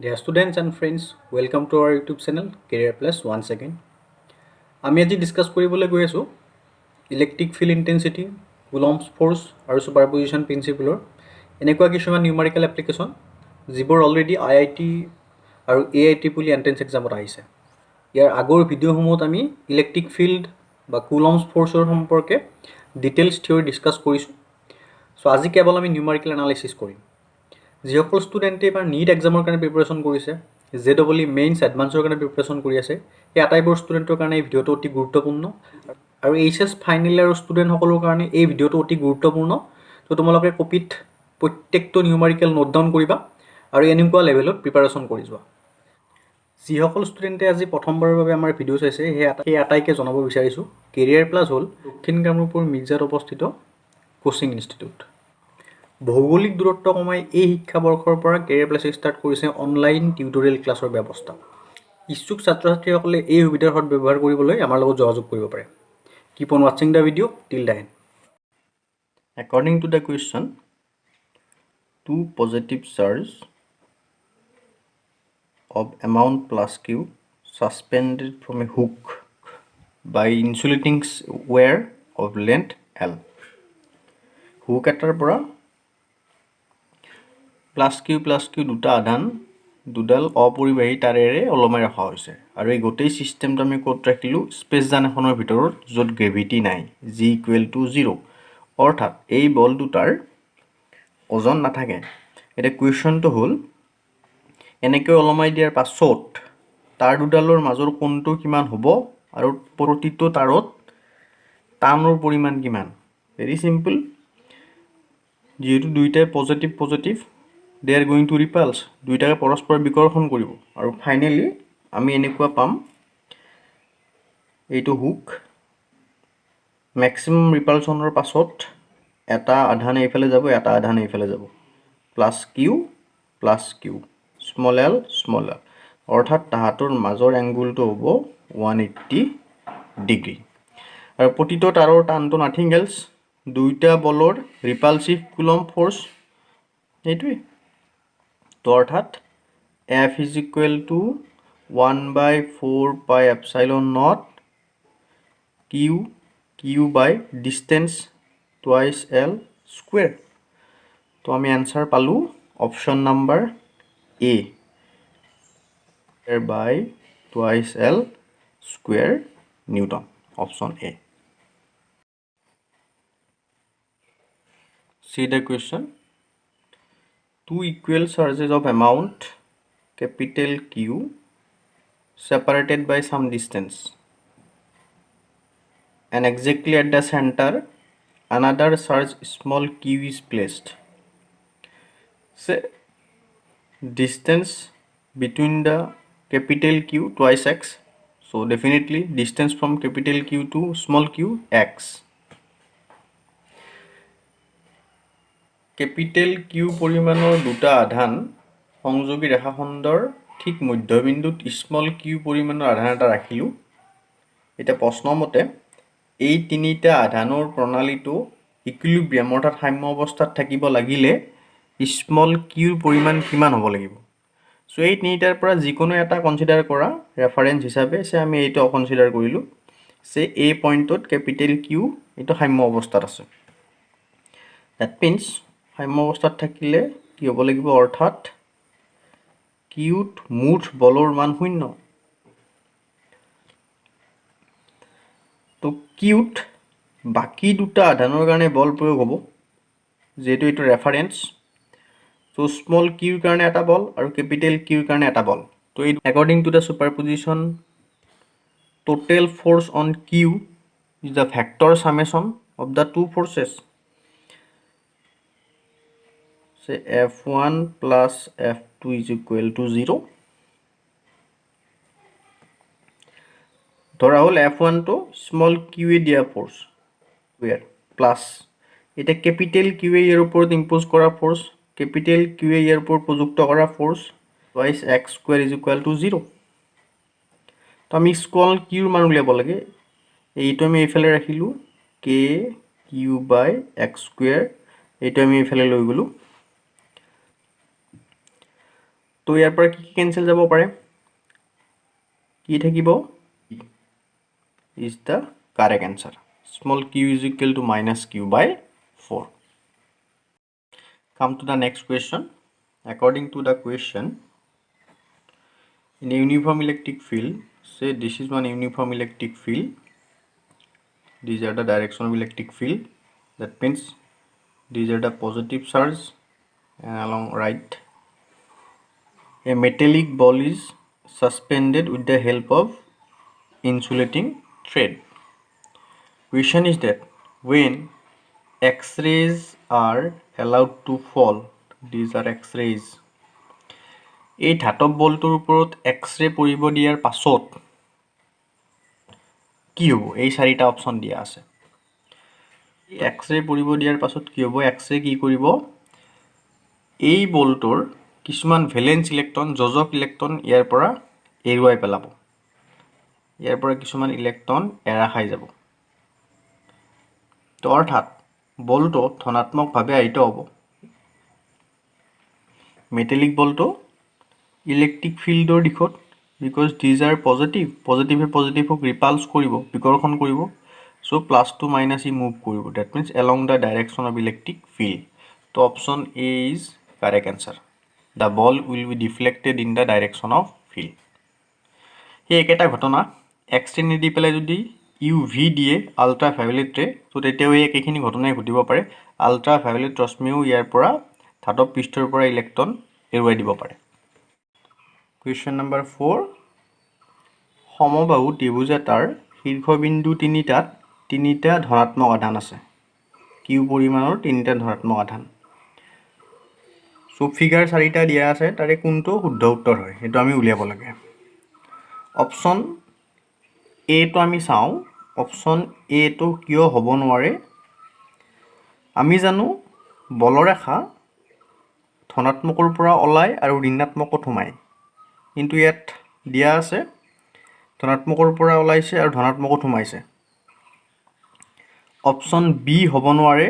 Dear students and friends, welcome to our YouTube channel Career Plus once again. আমি আজি discuss কৰিবলৈ গৈ আছো ইলেক্ট্ৰিক ফিল্ড ইন্টেন্সিটি, কুলম্বছ ফোৰ্স আৰু সুপাৰপজিশন প্ৰিন্সিপলৰ এনেকুৱা কিছুমান নিউমাৰিকেল এপ্লিকেশন যিবোৰ অলৰেডি IIT আৰু AIT বুলি এন্ট্ৰেন্স এক্সামত আহিছে। ইয়াৰ আগৰ ভিডিঅ'সমূহত আমি ইলেক্ট্ৰিক ফিল্ড বা কুলম্বছ ফোৰ্সৰ সম্পৰ্কে ডিটেইলছ থিওৰি ডিসকাস কৰিছো। সো আজি কেৱল আমি নিউমাৰিকেল এনালাইসিস কৰিম। যিসকল ষ্টুডেণ্টে এবাৰ নীট এক্সামৰ কাৰণে প্ৰিপাৰেশ্যন কৰিছে, JEE মেইনছ এডভান্সৰ কাৰণে প্ৰিপাৰেশ্যন কৰি আছে, এই আটাইবোৰ ষ্টুডেণ্টৰ কাৰণে এই ভিডিঅ'টো অতি গুৰুত্বপূৰ্ণ আৰু HS ফাইনেল ইয়াৰৰ ষ্টুডেণ্টসকলৰ কাৰণে এই ভিডিঅ'টো অতি গুৰুত্বপূৰ্ণ। তো তোমালোকে কপিত প্ৰত্যেকটো নিউমাৰিকেল নোট ডাউন কৰিবা আৰু এনেকুৱা লেভেলত প্ৰিপাৰেশ্যন কৰি যোৱা। যিসকল ষ্টুডেণ্টে আজি প্ৰথমবাৰৰ বাবে আমাৰ ভিডিঅ' চাইছে সেই আটাইকে জনাব বিচাৰিছোঁ, কেৰিয়াৰ প্লাছ হ'ল দক্ষিণ কামৰূপৰ মিৰ্জাত অৱস্থিত কোচিং ইনষ্টিটিউট। ভৌগোলিক দূৰত্ব কমাই এই শিক্ষাবৰ্ষৰ পৰা কেৰিয়াৰ প্লাছে ষ্টাৰ্ট কৰিছে অনলাইন টিউটৰিয়েল ক্লাছৰ ব্যৱস্থা। ইচ্ছুক ছাত্ৰ ছাত্ৰীসকলে এই সুবিধাৰ সৎ ব্যৱহাৰ কৰিবলৈ আমাৰ লগত যোগাযোগ কৰিব পাৰে। Keep on watching the video till the end. According to the question, two positive charge of amount plus Q suspended from a hook by insulating wire of length L. Hook এটাৰ পৰা প্লাছ কিউ দুটা আধান দুডাল অপৰিবাহী তাৰেৰে ওলমাই ৰখা হৈছে আৰু এই গোটেই সিস্টেমটো আমি ক'ত ৰাখিলোঁ, স্পেচ জান এখনৰ ভিতৰত য'ত গ্ৰেভিটি নাই, G=0, অৰ্থাৎ এই বল দুটাৰ ওজন নাথাকে। এতিয়া কুৱেশ্যনটো হ'ল এনেকৈ ওলমাই দিয়াৰ পাছত তাৰ দুডালৰ মাজৰ কোণটো কিমান হ'ব আৰু প্ৰতিটো তাৰত টানৰ পৰিমাণ কিমান। ভেৰি সিম্পল, যিহেতু দুইটাই positive they are going to repulse, দুইটাকে পৰস্পৰ বিকৰ্ষণ কৰিব আৰু ফাইনেলি আমি এনেকুৱা পাম, এইটো হুক মেক্সিমাম ৰিপালচনৰ পাছত এটা আধান এইফালে যাব, এটা আধান এইফালে যাব, প্লাছ কিউ স্মল এল অৰ্থাৎ তাহাঁতৰ মাজৰ এংগুলটো হ'ব 180 ডিগ্ৰী আৰু প্ৰতিটো তাৰৰ টানটো নাথিং এলছ, দুইটা বলৰ ৰিপালচিভ কুলম্ব ফোৰ্স এইটোৱে। তো অৰ্থাৎ F = 1/4 pi epsilon naught Q by distance twice L square. তো আমি আনসাৰ পালোঁ option number A by twice L square Newton, option A. See the question. Two equal charges of amount capital Q separated by some distance and exactly at the center another charge small q is placed. Say distance between the capital Q twice x, so definitely distance from capital Q to small q x. Capital Q পৰিমাণৰ দুটা আধান সংযোগী ৰেখাখণ্ডৰ ঠিক মধ্যবিন্দুত small Q পৰিমাণৰ আধান এটা ৰাখিলোঁ। এটা প্ৰশ্ন মতে এই তিনিটা আধানৰ প্ৰণালীটো ইকুইলিব্ৰিয়াম অৰ্থাৎ সাম্য অৱস্থাত থাকিব লাগিলে স্মল কিউৰ পৰিমাণ কিমান হ'ব লাগিব। সো এই তিনিটাৰ পৰা যিকোনো এটা কনসিডাৰ কৰা ৰেফাৰেন্স হিচাপে আমি এইটো কনসিডাৰ কৰিলোঁ যে এই পইণ্টত কেপিটেল কিউ এইটো সাম্য অৱস্থাত আছে। দ্যাট মিন্স সাম্য অৱস্থাত থাকিলে কি হ'ব লাগিব, অৰ্থাৎ কিউত মুঠ বলৰ মান 0। তো কিউত বাকি দুটা আধানৰ কাৰণে বল প্ৰয়োগ হ'ব, যেহেতু এইটো ৰেফাৰেন্স। তো স্মল কিউৰ কাৰণে এটা বল আৰু কেপিটেল কিউৰ কাৰণে এটা বল। তো এই according to the superposition total force on Q is the vector summation of the two forces. Say F1 plus F2 is equal to 0. ধৰা হ'ল F1 to small q এ দিয়া ফোর্স where প্লাস এটা capital Q এর উপর impose করা force, capital Q এর উপর প্রযুক্ত করা force twice x square is equal to 0. তো আমি স্মল কিউৰ মান উলিয়াব লাগে, এইটো আমি এইফালে ৰাখিলোঁ k q by x square, এইটো আমি এইফালে লৈ গ'লোঁ। তো ইয়াৰ পৰা কি কেনসেল যাব পাৰে কি থাকিব is the correct answer small q is equal to minus q by 4 come to the next question according to the question in a uniform electric field say this is one uniform electric field these are the direction of electric field that means these are the positive charge and along right a metallic ball is suspended with the help of insulating thread. Question is that when X-rays are allowed to fall, these are X-rays. এই ধাতব বলটোৰ ওপৰত X-ray পৰিব দিয়াৰ পাছত কি হ'ব এই চাৰিটা অপচন দিয়া আছে এক্স-ৰে পৰিব দিয়াৰ পাছত কি হ'ব এক্স-ৰে কি কৰিব এই বলটোৰ কিছুমান ভেলেন্স ইলেক্ট্ৰন যোজক ইলেক্ট্ৰন ইয়াৰ পৰা এৰুৱাই পেলাব ইয়াৰ পৰা কিছুমান ইলেক্ট্ৰন এৰা খাই যাব তো অৰ্থাৎ বলটো ধনাত্মকভাৱে আহিত হ'ব মেটালিক বলটো ইলেক্ট্ৰিক ফিল্ডৰ দিশত বিকজ দিজ আৰ পজিটিভে পজিটিভক ৰিপালছ কৰিব বিকৰ্ষণ কৰিব so plus to minus e move কৰিব that means along the direction of electric field তো option A is correct answer the ball will be deflected in the direction of field সেই একেটা ঘটনা এক্স-ৰে নিদি পেলাই যদি ইউ ভি দিয়ে ultra violet ray তো তেতিয়াও এই একেখিনি ঘটনাই ঘটিব পাৰে আল্ট্ৰা ভায়োলেট ৰশ্মিও ইয়াৰ পৰা ধাতব পৃষ্ঠৰ পৰা ইলেক্ট্ৰন এৰুৱাই দিব পাৰে কুৱেশ্যন নম্বৰ 4 সমবাহু ত্ৰিভুজ এটাৰ শীৰ্ষবিন্দু তিনিটা ধনাত্মক আধান আছে কিউ পৰিমাণৰ তিনিটা ধনাত্মক আধান সো ফিগাৰ 4টা দিয়া আছে তাৰে কোনটো শুদ্ধ উত্তৰ হয় এটো আমি উলিয়াব লাগে অপচন এ তো আমি চাও অপচন এ তো কিয় হ'ব নোৱাৰে আমি জানো বলৰেখা ধনাত্মকৰ পৰা ওলাই আৰু ঋণাত্মকত সোমায় কিন্তু ইয়াত দিয়া আছে ধনাত্মকৰ পৰা ওলাইছে আৰু ধনাত্মকত সোমাইছে অপচন বি হ'ব নোৱাৰে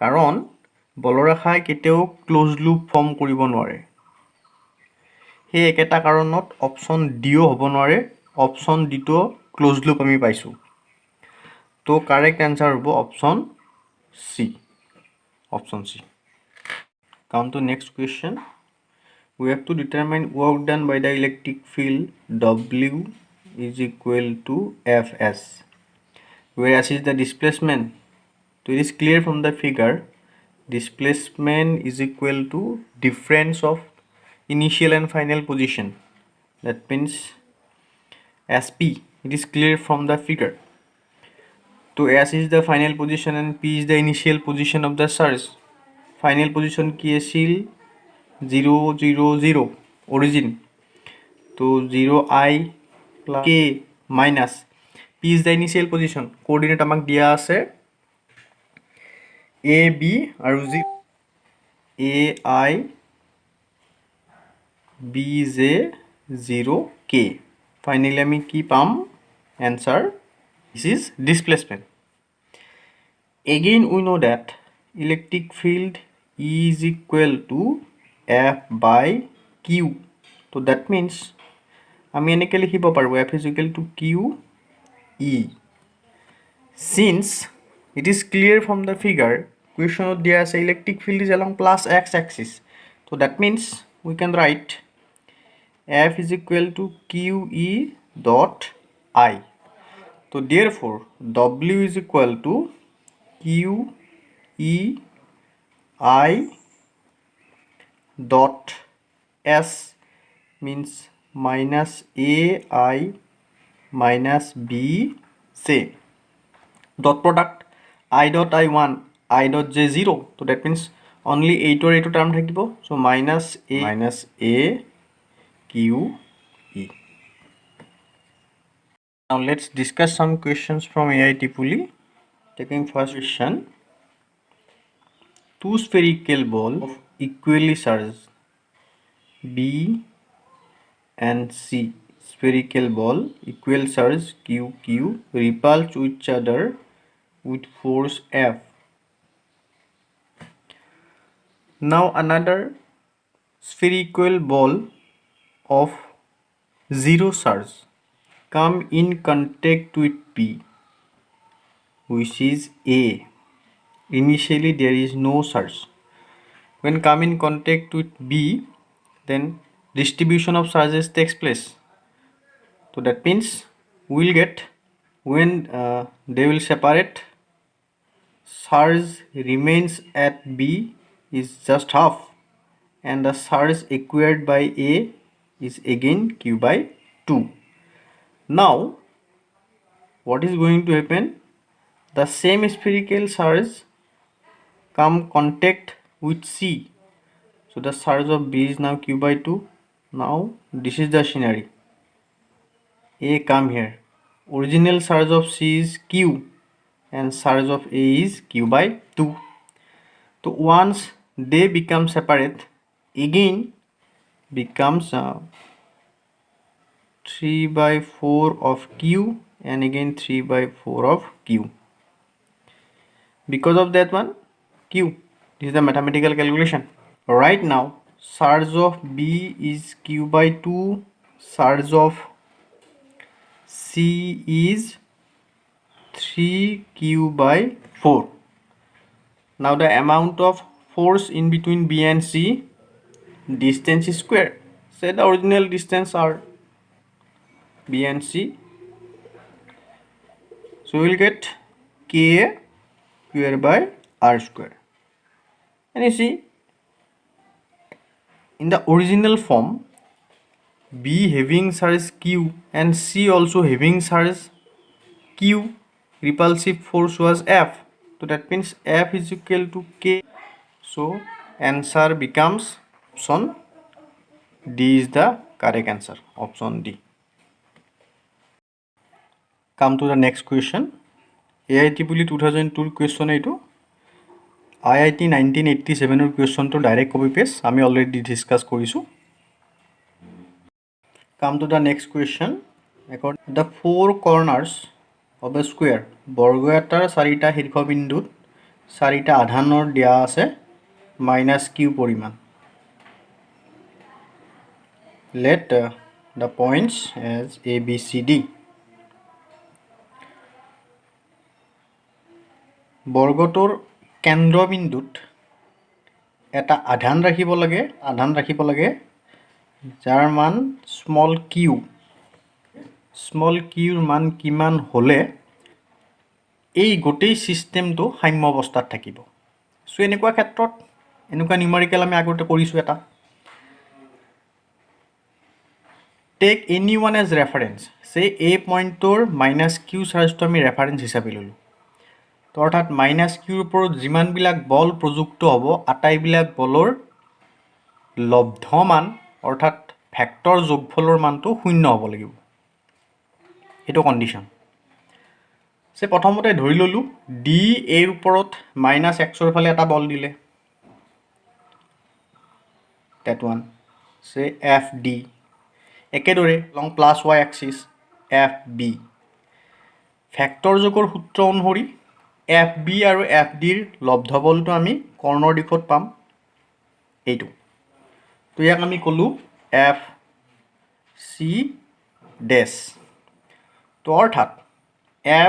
কাৰণ বলৰেখাই কেতিয়াও ক্লোজ লুপ ফৰ্ম কৰিব নোৱাৰে সেই একেটা কাৰণত অপচন ডিও হ'ব নোৱাৰে অপচন ডিটো ক্লোজ লুপ আমি পাইছো তো কাৰেক্ট আনসাৰ হ'ব option C come to next question we have to determine work done by the electric field W is equal to Fs where S is the displacement so it is clear from the figure displacement is equal to difference of initial and final position that means SP it is clear from the figure so S is the final position and P is the initial position of the surge final position কি আছিল 0 0 0 origin তো 0 I plus k minus p is the initial position coordinate আমাক দিয়া আছে a b আৰু a I b j 0 k finally আমি কি পাম answer this is displacement again we know that electric field E is equal to F by Q. So that means আমি এনেকৈ লিখিব পাৰোঁ F is equal to Q E. Since it is clear from the figure, question দিয়া আছে electric field is along plus x axis. So that means we can write F is equal to Q E dot I. So therefore W is equal to Q E I dot S means minus AI minus B C dot product I dot I1 I dot J0 so that means only 8 or 8 term থাকিব so minus A Q E now let's discuss some questions from AIT Puli taking first question two spherical balls of equally charged B and C spherical ball equal charge QQ repulse each other with force F. Now another spherical ball of zero charge come in contact with P, which is A. Initially there is no charge. When come in contact with B, then distribution of charges takes place. So that means we will get when they will separate, charge remains at B is just half, and the charge acquired by A is again Q by 2. Now what is going to happen? The same spherical charge come contact with C. So the charge of B is now Q by 2. Now this is the scenario. A come here. Original charge of C is Q and charge of A is Q by 2. So once they become separate, again becomes 3 by 4 of Q and again 3 by 4 of Q. Because of that one, Q. This is the mathematical calculation. Right now, charge of B is Q by 2, charge of C is 3Q by 4. Now the amount of force in between B and C, distance is square. Say the original distance are B and C. So we will get K square by R square. And you see, in the original form, B having charge Q and C also having charge Q, repulsive force was F. So that means F is equal to K. So answer becomes option D is the correct answer. Option D. Come to the next question. AIEEE 2002 question এইটো IIT 1987 question to direct copy paste আমি already discuss কৰিছোঁ. Come to the next question. The four corners of a square, বৰ্গ এটাৰ চাৰিটা শীৰ্ষবিন্দুত চাৰিটা আধানৰ দিয়া আছে -q পৰিমাণ. Let the points as A, B, C, D. বৰ্গটোৰ কেন্দ্ৰবিন্দুত এটা আধান ৰাখিব লাগে যাৰ মান স্মল কিউৰ মান কিমান হ'লে এই গোটেই সিস্টেমটো সাম্য অৱস্থাত থাকিব. সো এনেকুৱা ক্ষেত্ৰত এনেকুৱা নিউমেৰিকেল আমি আগতে কৰিছোঁ এটা. Take any one as reference. Say এই পইণ্টৰ -q চাৰ্জটো আমি ৰেফাৰেঞ্চ হিচাপে ল'লোঁ. তো অৰ্থাৎ -qৰ ওপৰত যিমানবিলাক বল প্ৰযুক্ত হ'ব আটাইবিলাক বলৰ লব্ধ মান অৰ্থাৎ ভেক্টৰ যোগফলৰ মানটো 0 হ'ব লাগিব. এইটো কণ্ডিশ্যন. সে প্ৰথমতে ধৰি ল'লোঁ ডি এৰ ওপৰত -xৰ ফালে এটা বল দিলে. that one. সে FD. একেদৰে লং +y axis FB. ভেক্টৰ যোগৰ সূত্ৰ অনুসৰি FB আৰু FDৰ লব্ধ বলটো আমি কৰ্ণৰ দিশত পাম এইটো. তো ইয়াক আমি ক'লোঁ FC ডেছ. তো অৰ্থাৎ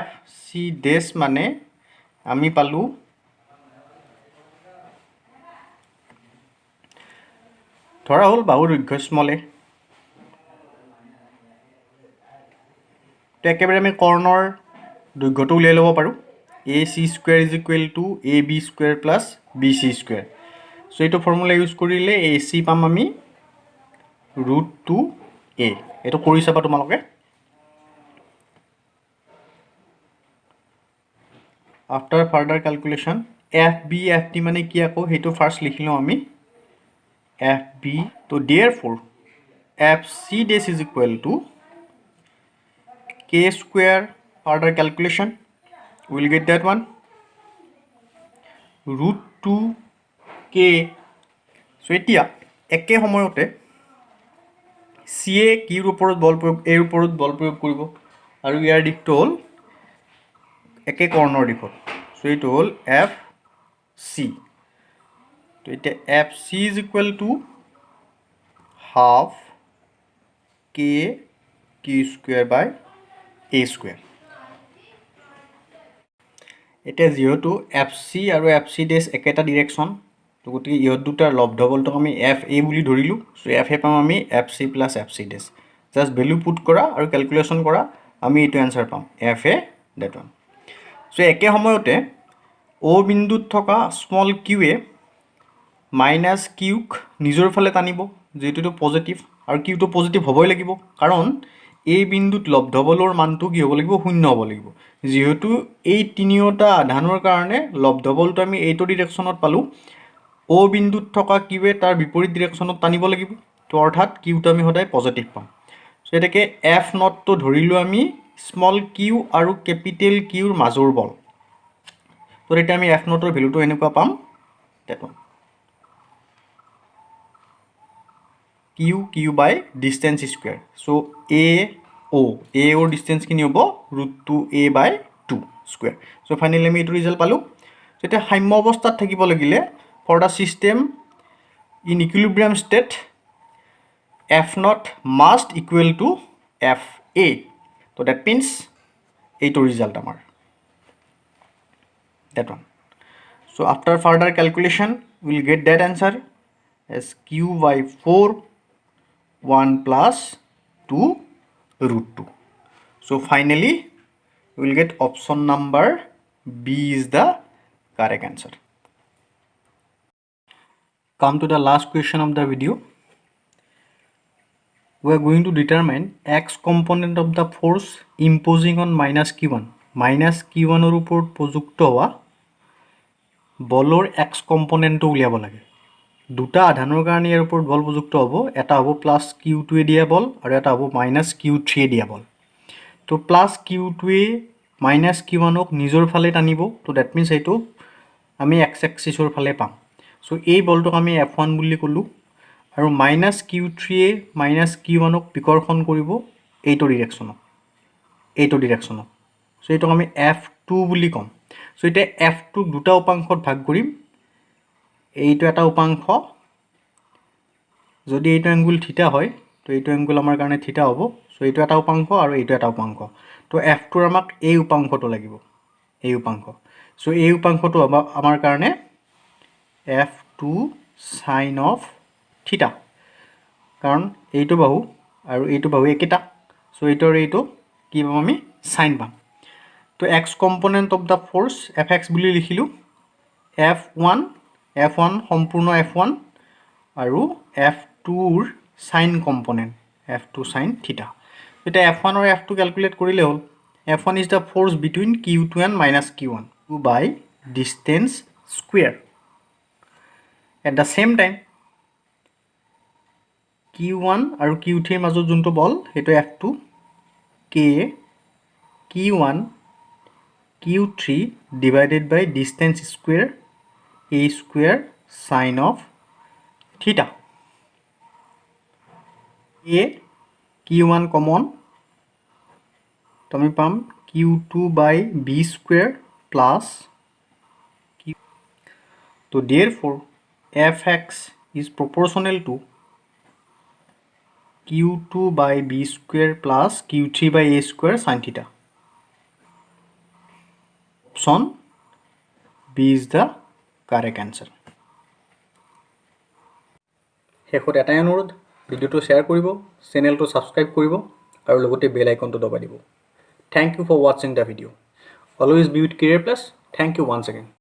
FC ডেছ মানে আমি পালোঁ ধৰা হ'ল বাহুৰ দৈৰ্ঘ্য স্মলে. তো একেবাৰে আমি কৰ্ণৰ দৈৰ্ঘ্যটো উলিয়াই ল'ব পাৰোঁ. AC square is equal to AB square plus BC square. So এইটো ফৰ্মুলা ইউজ কৰিলে AC পাম আমি √2A. এইটো কৰি চাবা তোমালোকে. After further calculation FB FD মানে কি আকৌ সেইটো ফাৰ্স্ট লিখি লওঁ আমি FB. তো therefore FC dash is equal to K square. Further calculation we'll get that one √2K. so এতিয়া একে সময়তে C এ কিৰ ওপৰত বল প্ৰয়োগ এৰ ওপৰত বল প্ৰয়োগ কৰিব আৰু ইয়াৰ দিশটো হ'ল একে কৰ্ণৰ দিশত. so এইটো হ'ল FC. তো এতিয়া FC is equal to half K Q square by A square. এতিয়া যিহেতু এফ চি আৰু এফ চি ডেছ একেটা ডিৰেকশ্যন, তো গতিকে ইহঁত দুটাৰ লব্ধবলটোক আমি এফ এ বুলি ধৰিলোঁ। চ' এফ এ পাম আমি F C plus F C dash. Just value put কৰা আৰু কেলকুলেশ্যন কৰা, আমি এইটো এনচাৰ পাম এফ এ ডেট ওৱান। চ' একে সময়তে অ' বিন্দুত থকা স্মল কিউৱে মাইনাছ কিউক নিজৰ ফালে টানিব, যিহেতুটো পজিটিভ, আৰু কিউটো পজিটিভ হ'বই লাগিব, কাৰণ এই বিন্দুত লব্ধবলৰ মানটো কি হ'ব লাগিব? শূন্য হ'ব লাগিব। যিহেতু এই তিনিওটা আধানৰ কাৰণে লব্ধবলটো আমি এইটো ডিৰেকশ্যনত পালোঁ, অ' বিন্দুত থকা কিউৱে তাৰ বিপৰীত ডিৰেকশ্যনত টানিব লাগিব, তো অৰ্থাৎ কিউটো আমি সদায় পজিটিভ পাম। চ' এতেকে এফ নটটো ধৰিলোঁ আমি স্মল কিউ আৰু কেপিটেল কিউৰ মাজৰ বল। তো তেতিয়া আমি এফ নটৰ ভেলুটো এনেকুৱা পাম, দেখোন কিউ কিউ বাই ডিষ্টেঞ্চ স্কুৱেৰ। চ' এ অ'ৰ ডিষ্টেঞ্চখিনি হ'ব √2a/2 স্কুৱেৰ। চ' ফাইনেলি আমি এইটো ৰিজাল্ট পালোঁ। চ' এতিয়া সাম্য অৱস্থাত থাকিব লাগিলে for the system in equilibrium state F net must equal to F A. তো ডেট মিনছ এইটো ৰিজাল্ট আমাৰ that one. So after further calculation we will get that answer as q/4 1 plus 2 √2. So finally we will get option number B is the correct answer. Come to the last question of the video. We are going to determine x component of the force imposing on minus q1. Minus q1 or উপৰত প্ৰযুক্ত হোৱা বলৰ x কম্পনেণ্টটো উলিয়াব লাগে। দুটা আধানৰ কাৰণে ইয়াৰ ওপৰত বল প্ৰযুক্ত হ'ব, এটা হ'ব প্লাছ কিউ2এ দিয়া বল আৰু এটা হ'ব মাইনাছ কিউ3এ দিয়া বল। তো প্লাছ কিউ2এ মাইনাছ কিউ1ক নিজৰ ফালে টানিব, তো ডেট মিনছ এইটো আমি এক্স এক্সিছৰ ফালে পাম। চ' এই বলটোক আমি F1 বুলি ক'লোঁ, আৰু মাইনাছ কিউ3এ মাইনাছ কিউ1ক বিকৰ্ষণ কৰিব এইটো ডিৰেকশ্যনত। চ' এইটোক আমি F2 বুলি ক'ম। চ' এতিয়া F2ক দুটা উপাংশত ভাগ কৰিম। এইটো এটা উপাংশ, যদি এইটো এংগুল থিটা হয় তো এইটো এংগুল আমাৰ কাৰণে থিটা হ'ব। চ' এইটো এটা উপাংশ আৰু এইটো এটা উপাংশ। তো F2ৰ আমাক এই উপাংশটো লাগিব, এই উপাংশ। চ' এই উপাংশটো আমাৰ কাৰণে F2 sin of থিটা, কাৰণ এইটো বাহু আৰু এইটো বাহু একেটা। চ' এইটো আৰু এইটো কি পাম আমি? চাইন পাম। তো x component of the force F x বুলি লিখিলোঁ। F1 সম্পূৰ্ণ F1 আৰু F2ৰ চাইন কম্পনেণ্ট F2 চাইন থিটা। এতিয়া F1 আৰু F2 কেলকুলেট কৰিলে হ'ল। F1 is the force between Q2 and minus Q1 by distance square. At the same time Q1 আৰু Q3ৰ মাজত যোনটো বল সেইটো F2 K Q1 Q3 divided by distance square a square sine of theta. a Q1 common, তো আমি পাম Q2 by B square plus Q। তো therefore fx is proportional to Q2 by b square plus Q3 by a square sin theta. Option B is the correct answer. শেষত এটাই অনুৰোধ, ভিডিঅ'টো share কৰিব, চেনেলটো ছাবস্ক্ৰাইব কৰিব আৰু লগতে বেল আইকনটো দবাই দিব। Thank you for watching the video. Always be with Career Plus. Thank you once again.